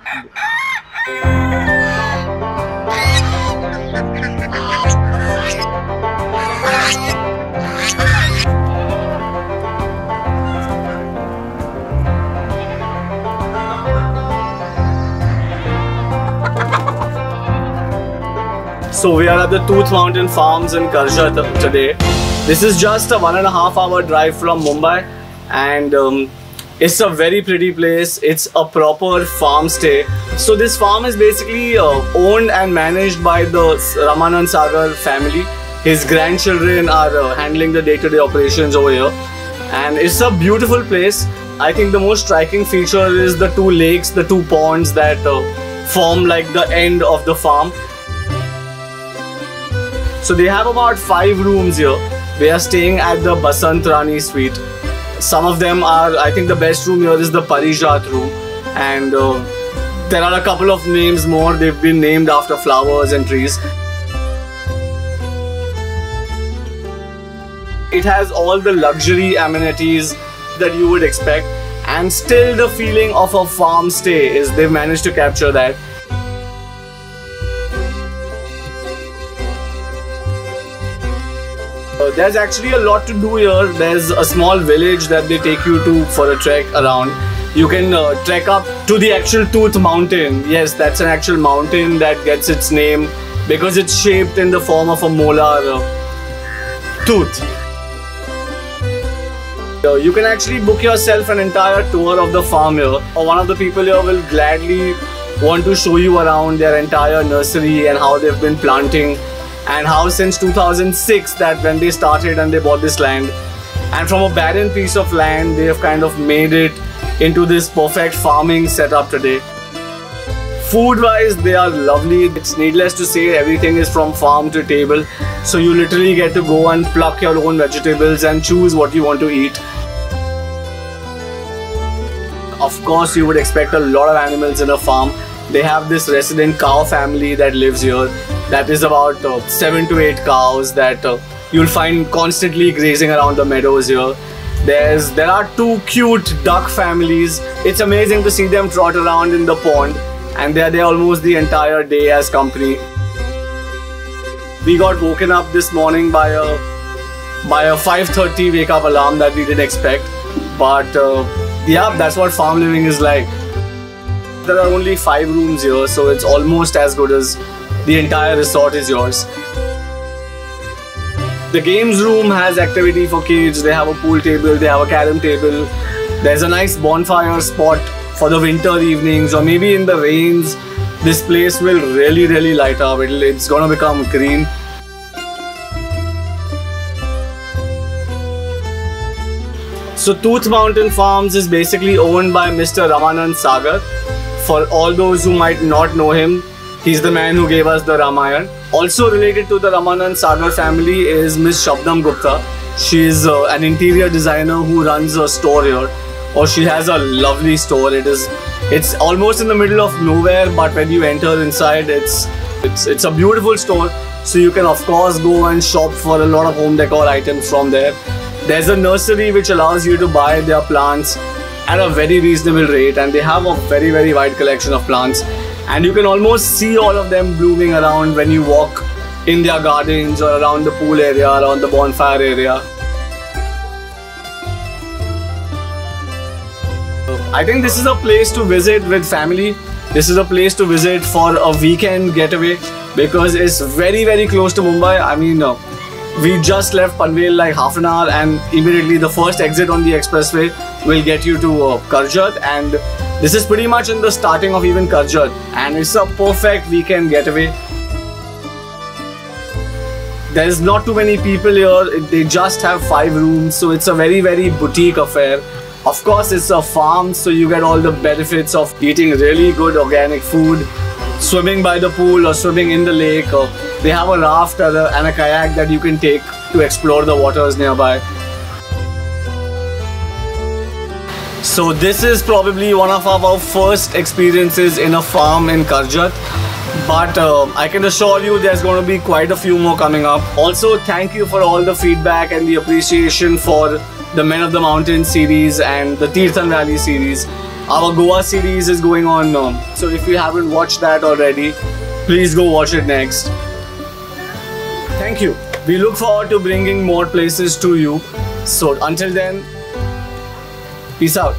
So we are at the Tooth Mountain Farms in Karjat today. This is just a 1.5 hour drive from Mumbai, and it's a very pretty place. It's a proper farm stay. So this farm is basically owned and managed by the Ramanand Sagar family. His grandchildren are handling the day-to-day operations over here, and it's a beautiful place. I think the most striking feature is the two lakes, the two ponds that form like the end of the farm. So they have about 5 rooms here. We are staying at the Basant Rani suite. Some of them are, I think the best room here is the Parijat room, and there are a couple of names more. They've been named after flowers and trees. It has all the luxury amenities that you would expect, and still the feeling of a farm stay is they've managed to capture that. There's actually a lot to do here. There's a small village that they take you to for a trek around. You can trek up to the actual Tooth Mountain. Yes, that's an actual mountain that gets its name because it's shaped in the form of a molar tooth. You can actually book yourself an entire tour of the farm here. One of the people here will gladly want to show you around their entire nursery and how they've been planting, and how since 2006 that when they started and they bought this land, and from a barren piece of land they have kind of made it into this perfect farming setup today. Food wise they are lovely. It's needless to say everything is from farm to table, so you literally get to go and pluck your own vegetables and choose what you want to eat. Of course you would expect a lot of animals in a farm. They have this resident cow family that lives here. That is about 7 to 8 cows that you'll find constantly grazing around the meadows here. There are 2 cute duck families. It's amazing to see them trot around in the pond, and they're there almost the entire day as company. We got woken up this morning by a 5:30 wake up alarm that we didn't expect, but yeah, that's what farm living is like. There are only 5 rooms here, so it's almost as good as the entire resort is yours. The games room has activity for kids. They have a pool table, they have a carom table. There's a nice bonfire spot for the winter evenings, or maybe in the rains. This place will really light up. It's gonna become green. So Tooth Mountain Farms is basically owned by Mr. Ramanand Sagar. For all those who might not know him, he's the man who gave us the Ramayana. Also related to the Ramanand Sagar family is Miss Shabnam Gupta. She is an interior designer who runs a store here. Or she has a lovely store. It's almost in the middle of nowhere, but when you enter inside, it's a beautiful store. So you can of course go and shop for a lot of home decor items from there. There's a nursery which allows you to buy their plants at a very reasonable rate, and they have a very wide collection of plants, and you can almost see all of them blooming around when you walk in their gardens or around the pool area, around the bonfire area. I think this is a place to visit with family. This is a place to visit for a weekend getaway because it's very close to Mumbai. I mean, we just left Panvel like half an hour, and immediately the first exit on the expressway will get you to Karjat, and this is pretty much in the starting of even Karjat, and it's a perfect weekend getaway. There's not too many people here. They just have 5 rooms, so it's a very boutique affair. Of course it's a farm, so you get all the benefits of eating really good organic food, swimming by the pool or swimming in the lake. They have a raft and a kayak that you can take to explore the waters nearby. So this is probably one of our first experiences in a farm in Karjat, but I can assure you there's going to be quite a few more coming up. Also, thank you for all the feedback and the appreciation for the Men of the Mountain series and the Tirthan Valley series. Our Goa series is going on now. So if you haven't watched that already, please go watch it next. Thank you. We look forward to bringing more places to you. So until then, peace out.